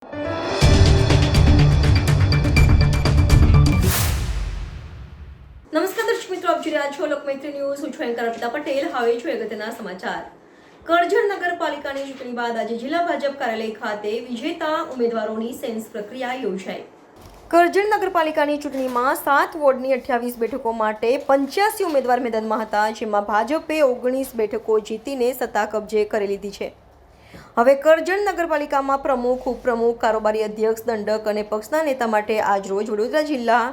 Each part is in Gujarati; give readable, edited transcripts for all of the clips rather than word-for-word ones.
નમસ્કાર દર્શક મિત્રો, આપ જોઈ રહ્યા છો લોકમૈત્રી ન્યૂઝ. હું છું એન્કર અર્પિતા પટેલ. હવે જોઈએ અગત્યના સમાચાર. કરજણ નગરપાલિકાની ચૂંટણી બાદ આજે જિલ્લા ભાજપ કાર્યાલય ખાતે વિજેતા ઉમેદવારોની સેન્સ પ્રક્રિયા યોજાઈ. કરજણ નગરપાલિકાની ચૂંટણીમાં 7 વોર્ડની 28 બેઠકો માટે 85 ઉમેદવાર મેદાનમાં હતા, જેમાં ભાજપે 19 બેઠકો જીતીને સત્તા કબજે કરી લીધી છે. હવે કરજણ નગરપાલિકામાં પ્રમુખ, ઉપપ્રમુખ, કારોબારી અધ્યક્ષ, દંડક અને પક્ષના નેતા માટે આજરોજ વડોદરા જિલ્લા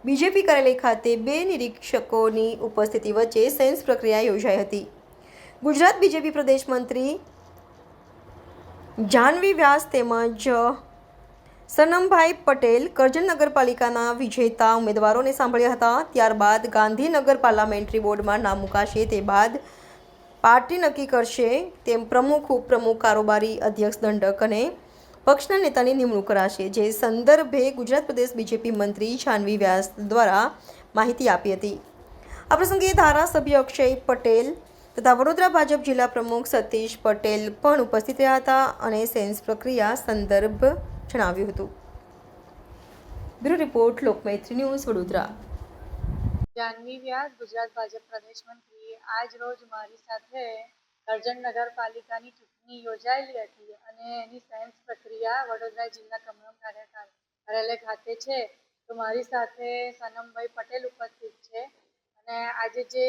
બીજેપી કાર્યાલય ખાતે 2 નિરીક્ષકોની ઉપસ્થિતિ વચ્ચે સેન્સ પ્રક્રિયા યોજાઈ હતી. ગુજરાત બીજેપી પ્રદેશ મંત્રી જાહ્નવી વ્યાસ તેમજ સનમભાઈ પટેલ કરજણ નગરપાલિકાના વિજેતા ઉમેદવારોને સાંભળ્યા હતા. ત્યારબાદ ગાંધીનગર પાર્લામેન્ટરી બોર્ડમાં નામ મુકાશે તે બાદ પાર્ટી નક્કી કરશે તેમ પ્રમુખ, ઉપપ્રમુખ, કારોબારી અધ્યક્ષ, દંડક અને પક્ષના નેતાની નિમણૂક કરાશે. જે સંદર્ભે ગુજરાત પ્રદેશ બીજેપી મંત્રી જાહ્નવી વ્યાસ દ્વારા માહિતી આપી હતી. આ પ્રસંગે ધારાસભ્ય અક્ષય પટેલ તથા વડોદરા ભાજપ જિલ્લા પ્રમુખ સતીશ પટેલ પણ ઉપસ્થિત રહ્યા હતા અને સેન્સ પ્રક્રિયા સંદર્ભ જણાવ્યું હતું. Bureau report, Lokmaitri news, Vadodara. Jahnavi Vyas, Gujarat Bhajap પ્રદેશ મંત્રી. આજ રોજ મારી સાથે કરજણ નગરપાલિકાની ચૂંટણી યોજાયેલી હતી અને એની સેન્સ પ્રક્રિયા વડોદરા જિલ્લા કમલમ કાર્યાલય ખાતે છે. તો મારી સાથે સનમભાઈ પટેલ ઉપસ્થિત છે અને આજે જે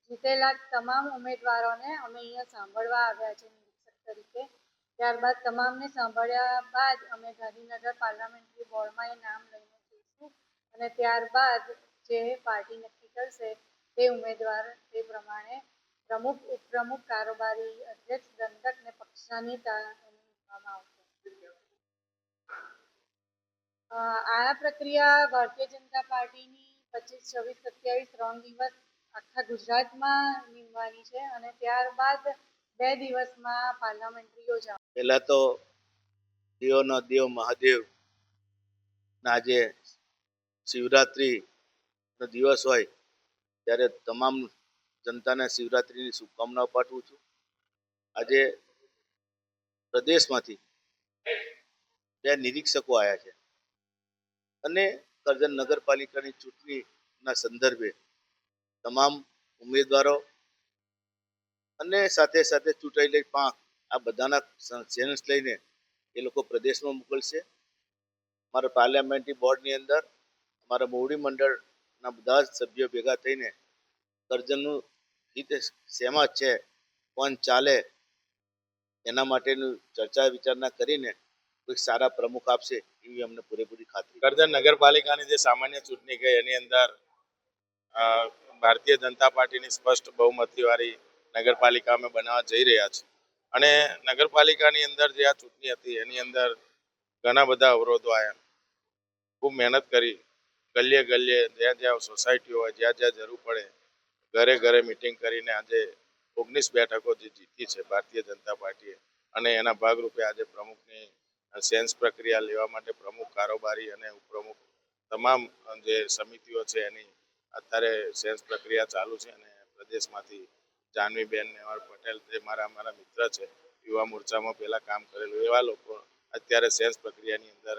જીતેલા તમામ ઉમેદવારોને અમે અહીંયા સાંભળવા આવ્યા છે નિરીક્ષક તરીકે. ત્યારબાદ તમામને સાંભળ્યા બાદ અમે ગાંધીનગર પાર્લામેન્ટરી બોર્ડમાં એ નામ લઈને જઈશું અને ત્યારબાદ જે પાર્ટી નક્કી કરશે તે ઉમેદવાર તે પ્રમાણે પ્રમુખ, ઉપપ્રમુખ, કારોબારી અધ્યક્ષ, દંડક ને પક્ષના નેતા મૂકવામાં આવશે. આ પ્રક્રિયા ભારતીય જનતા પાર્ટીની 25, 26, 27 3 દિવસ આખા ગુજરાતમાં નીમવાની છે અને ત્યારબાદ 2 દિવસમાં પાર્લામેન્ટરી યોજાશે. પહેલા તો દેવનો દેવ મહાદેવ ના આજે શિવરાત્રિનો દિવસ હોય ત્યારે તમામ જનતાને શિવરાત્રિની શુભકામનાઓ પાઠવું છું. આજે પ્રદેશમાંથી 2 નિરીક્ષકો આવ્યા છે અને કરજણ નગરપાલિકાની ચૂંટણીના સંદર્ભે તમામ ઉમેદવારો અને સાથે સાથે ચૂંટાયેલી પાંખ આ બધાના સેન્સ લઈને એ લોકો પ્રદેશમાં મોકલશે. અમારા પાર્લામેન્ટરી બોર્ડની અંદર અમારા મોવડી મંડળના બધા જ સભ્યો ભેગા થઈને કરજણનું હિત શેમાં છે, કોણ ચાલે એના માટેનું ચર્ચા વિચારણા કરીને કોઈ સારા પ્રમુખ આપશે એવી અમને પૂરેપૂરી ખાતરી. કરજણ નગરપાલિકાની જે સામાન્ય ચૂંટણી ગઈ એની અંદર ભારતીય જનતા પાર્ટીની સ્પષ્ટ બહુમતીવાળી નગરપાલિકા અમે બનાવવા જઈ રહ્યા છીએ અને નગરપાલિકાની અંદર જે આ ચૂંટણી હતી એની અંદર ઘણા બધા અવરોધો આવ્યા. ખૂબ મહેનત કરી, ગલીએ ગલીએ જ્યાં જ્યાં સોસાયટીઓ હોય, જ્યાં જ્યાં જરૂર પડે ઘરે ઘરે મિટિંગ કરીને આજે 19 બેઠકો જે જીતી છે ભારતીય જનતા પાર્ટીએ અને એના ભાગરૂપે આજે પ્રમુખની સેન્સ પ્રક્રિયા લેવા માટે પ્રમુખ, કારોબારી અને ઉપપ્રમુખ તમામ જે સમિતિઓ છે એની અત્યારે સેન્સ પ્રક્રિયા ચાલુ છે અને પ્રદેશમાંથી જાહ્નવીબેન પટેલ જે મારા મિત્ર છે, યુવા મોરચામાં પહેલાં કામ કરેલું એવા લોકો અત્યારે સેન્સ પ્રક્રિયાની અંદર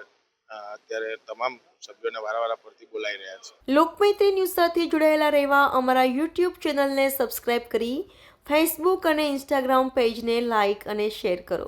અત્યારે તમામ સભ્યોને વારંવાર પરથી બોલાવી રહ્યા છે. લોકમૈત્રી ન્યૂઝ સાથે જોડાયેલા રહેવા અમારા યુટ્યુબ ચેનલને સબસ્ક્રાઇબ કરી ફેસબુક અને ઇન્સ્ટાગ્રામ પેજને લાઇક અને શેર કરો.